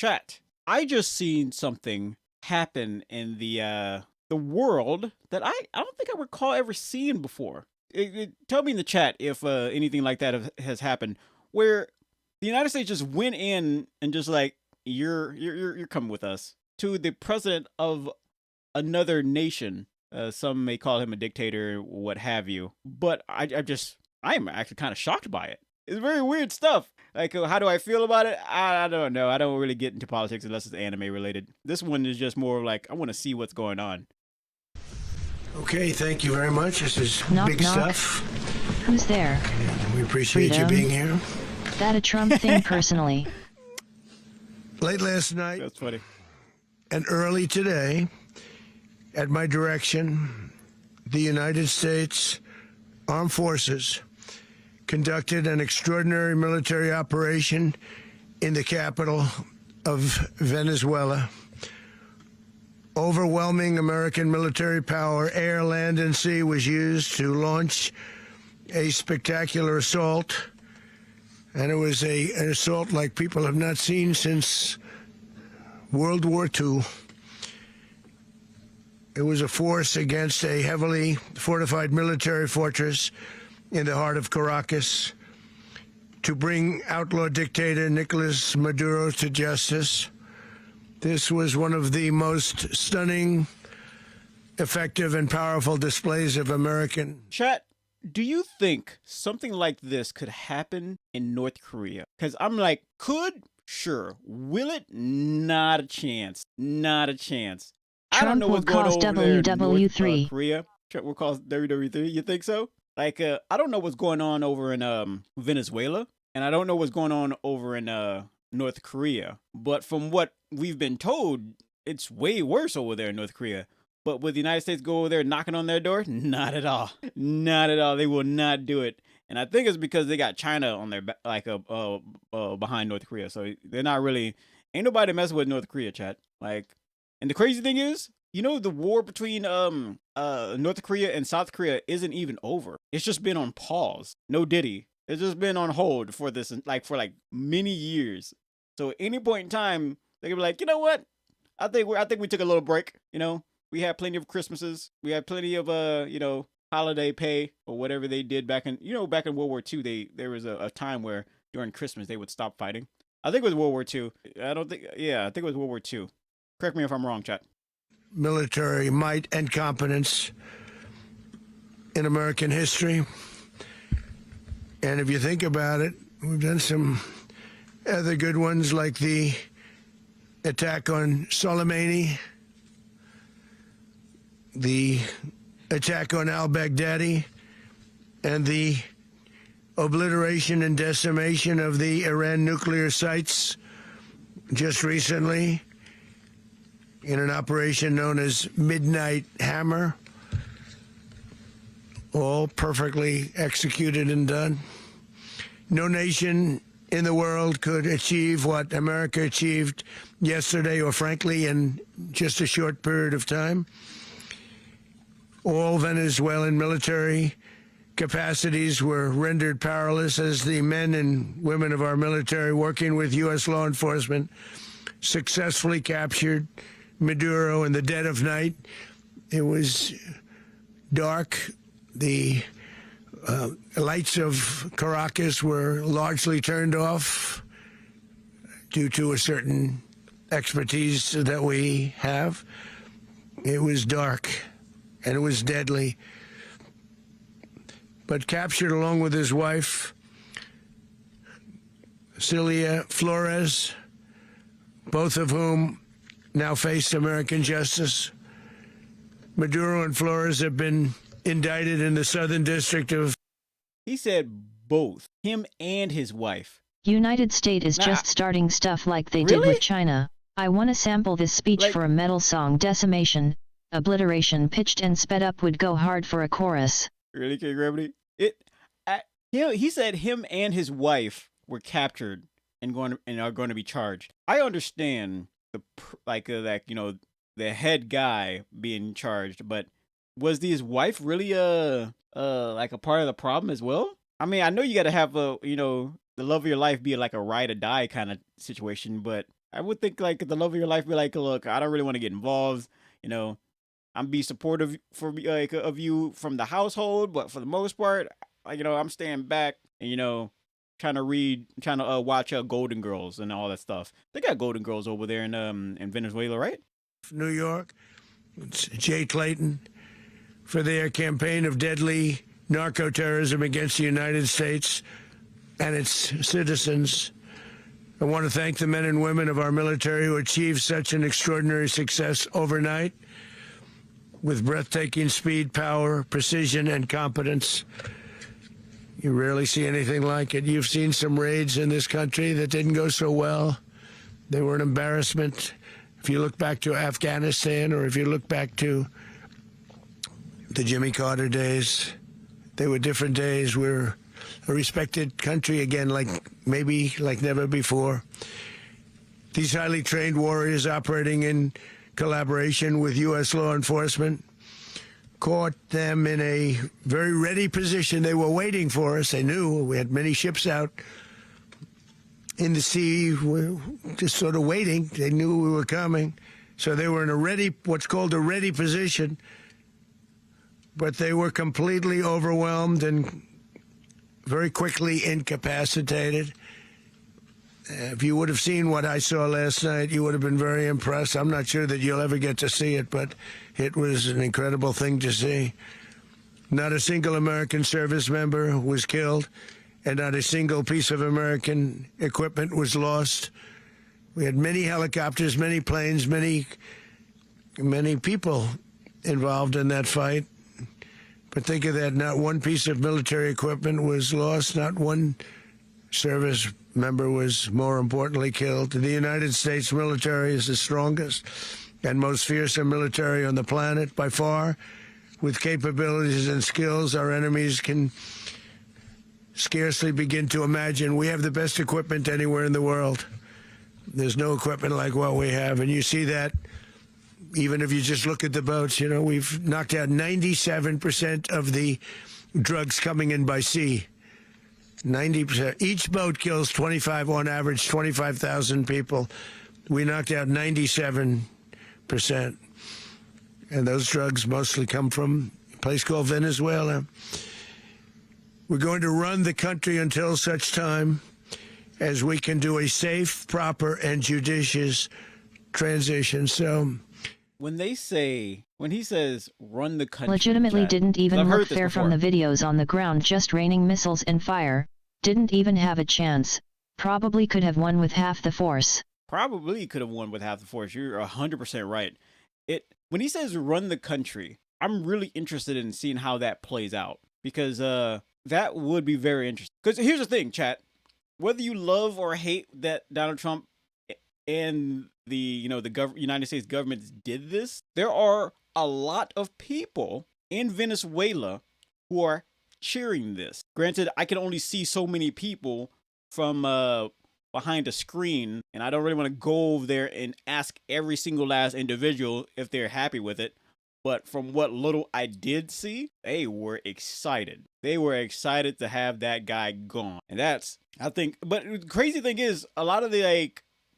Chat. I just seen something happen in the world that I don't think I recall ever seeing before. Tell me in the chat if anything like that has happened, where the United States just went in and just like you're coming with us to the president of another nation. Some may call him a dictator, what have you. But I am actually kind of shocked by it. It's very weird stuff. Like, how do I feel about it? I don't know. I don't really get into politics unless it's anime related. This one is just more like, I want to see what's going on. Okay, thank you very much. This is big stuff. Who's there? And we appreciate you being here. That a Trump thing personally. Late last night. That's funny. And early today, at my direction, the United States Armed Forces conducted an extraordinary military operation in the capital of Venezuela. Overwhelming American military power, air, land, and sea, was used to launch a spectacular assault. And it was an assault like people have not seen since World War II. It was a force against a heavily fortified military fortress in the heart of Caracas to bring outlaw dictator Nicolás Maduro to justice. This was one of the most stunning, effective, and powerful displays of American... Chat, do you think something like this could happen in North Korea? Because I'm like, could? Sure. Will it? Not a chance. Not a chance. I don't know what's going on over there in North Korea. Trump will cause WWE3. You think so? Like, I don't know what's going on over in Venezuela, and I don't know what's going on over in North Korea. But from what we've been told, it's way worse over there in North Korea. But would the United States go over there knocking on their door? Not at all. Not at all. They will not do it. And I think it's because they got China on their back, like behind North Korea. So they're not really, ain't nobody messing with North Korea, chat. Like, and the crazy thing is, you know, the war between North Korea and South Korea isn't even over. It's just been on pause. No diddy. It's just been on hold for this, like, for many years. So at any point in time, they could be like, you know what? I think we took a little break. You know, we had plenty of Christmases. We had plenty of you know, holiday pay or whatever they did back in, you know, back in World War II. There was a time where during Christmas they would stop fighting. I think it was World War II. I think it was World War II. Correct me if I'm wrong, chat. Military might and competence in American history. And if you think about it, we've done some other good ones, like the attack on Soleimani, the attack on al-Baghdadi, and the obliteration and decimation of the Iran nuclear sites just recently in an operation known as Midnight Hammer, all perfectly executed and done. No nation in the world could achieve what America achieved yesterday, or frankly, in just a short period of time. All Venezuelan military capacities were rendered powerless as the men and women of our military, working with U.S. law enforcement, successfully captured Maduro in the dead of night. It was dark. The lights of Caracas were largely turned off due to a certain expertise that we have. It was dark and it was deadly. But captured along with his wife, Celia Flores, both of whom now face American justice. Maduro and Flores have been indicted in the Southern District of... He said both, him and his wife. United States is just starting stuff like they did with China. I want to sample this speech for a metal song. Decimation, obliteration, pitched and sped up would go hard for a chorus. Really, King Gravity? He said him and his wife were captured and are going to be charged. I understand you know, the head guy being charged, but was his wife really like a part of the problem as well? I mean, I know you got to have you know, the love of your life be like a ride or die kind of situation, but I would think like the love of your life be like, look, I don't really want to get involved. You know, I'm be supportive for like of you from the household, but for the most part, like I'm staying back and trying to watch Golden Girls and all that stuff. They got Golden Girls over there in Venezuela, right? New York, it's Jay Clayton, for their campaign of deadly narco-terrorism against the United States and its citizens. I want to thank the men and women of our military who achieved such an extraordinary success overnight with breathtaking speed, power, precision, and competence. You rarely see anything like it. You've seen some raids in this country that didn't go so well. They were an embarrassment. If you look back to Afghanistan, or if you look back to the Jimmy Carter days, they were different days. We're a respected country again, like never before. These highly trained warriors operating in collaboration with U.S. law enforcement caught them in a very ready position. They were waiting for us. They knew we had many ships out in the sea, just sort of waiting. They knew we were coming. So they were in what's called a ready position. But they were completely overwhelmed and very quickly incapacitated. If you would have seen what I saw last night, you would have been very impressed. I'm not sure that you'll ever get to see it, but it was an incredible thing to see. Not a single American service member was killed, and not a single piece of American equipment was lost. We had many helicopters, many planes, many people involved in that fight. But think of that, not one piece of military equipment was lost, not one service member was, more importantly, killed. The United States military is the strongest and most fearsome military on the planet by far. With capabilities and skills our enemies can scarcely begin to imagine. We have the best equipment anywhere in the world. There's no equipment like what we have, and you see that even if you just look at the boats. We've knocked out 97% of the drugs coming in by sea. 90%. Each boat kills on average, 25,000 people. We knocked out 97%. And those drugs mostly come from a place called Venezuela. We're going to run the country until such time as we can do a safe, proper, and judicious transition. So when he says run the country, legitimately chat, didn't even I've look heard this fair from the before. videos on the ground, just raining missiles and fire, didn't even have a chance, probably could have won with half the force. Probably could have won with half the force. You're 100% right. When he says run the country, I'm really interested in seeing how that plays out, because that would be very interesting. Because here's the thing, chat. Whether you love or hate that Donald Trump and the United States government did this, there are a lot of people in Venezuela who are cheering this. Granted, I can only see so many people from behind a screen, and I don't really want to go over there and ask every single last individual if they're happy with it. But from what little I did see, they were excited. They were excited to have that guy gone. And that's, I think, but the crazy thing is, a lot of the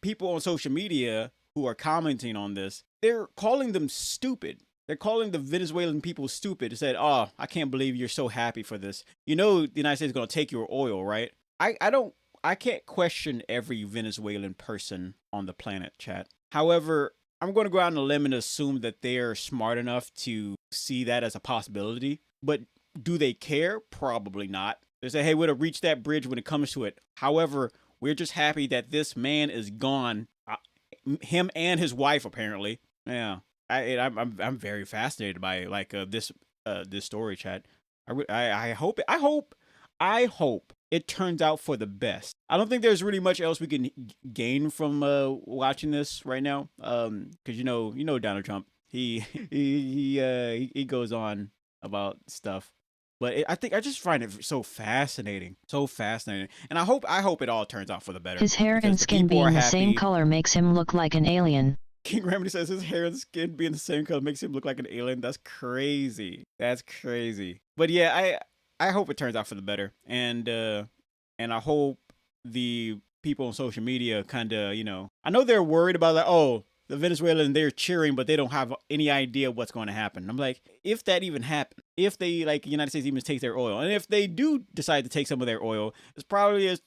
people on social media who are commenting on this, they're calling them stupid. They're calling the Venezuelan people stupid. They said, "Oh, I can't believe you're so happy for this. The United States is going to take your oil, right?" I can't question every Venezuelan person on the planet, chat. However, I'm going to go out on a limb and assume that they're smart enough to see that as a possibility. But do they care? Probably not. They say, "Hey, we're going to reach that bridge when it comes to it." However, we're just happy that this man is gone. Him and his wife, apparently. Yeah. I'm very fascinated by this story, chat. I hope it turns out for the best. I don't think there's really much else we can gain from watching this right now. Because Donald Trump, he goes on about stuff. But I just find it so fascinating, and I hope it all turns out for the better. His hair and skin being the same color makes him look like an alien. King Remedy says his hair and skin being the same color makes him look like an alien. That's crazy. But yeah, I hope it turns out for the better, and I hope the people on social media kind of, I know they're worried about like, oh, the Venezuelans, they're cheering, but they don't have any idea what's going to happen. I'm like, if that even happened, if they, like, the United States even takes their oil, and if they do decide to take some of their oil, it's probably as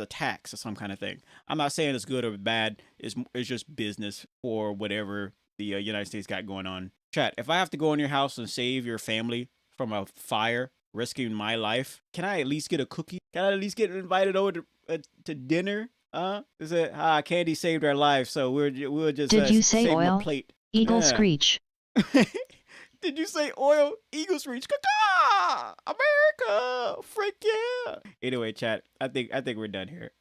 a tax or some kind of thing. I'm not saying it's good or bad. It's just business for whatever the United States got going on. Chat, if I have to go in your house and save your family from a fire, risking my life, can I at least get a cookie? Can I at least get invited over to dinner? Is it Candy saved our life, so we'll just Did you say save oil? a plate. Eagle Yeah. screech. Did you say oil? Eagle screech. Caw-caw! America! Frick yeah! Anyway, chat, I think we're done here.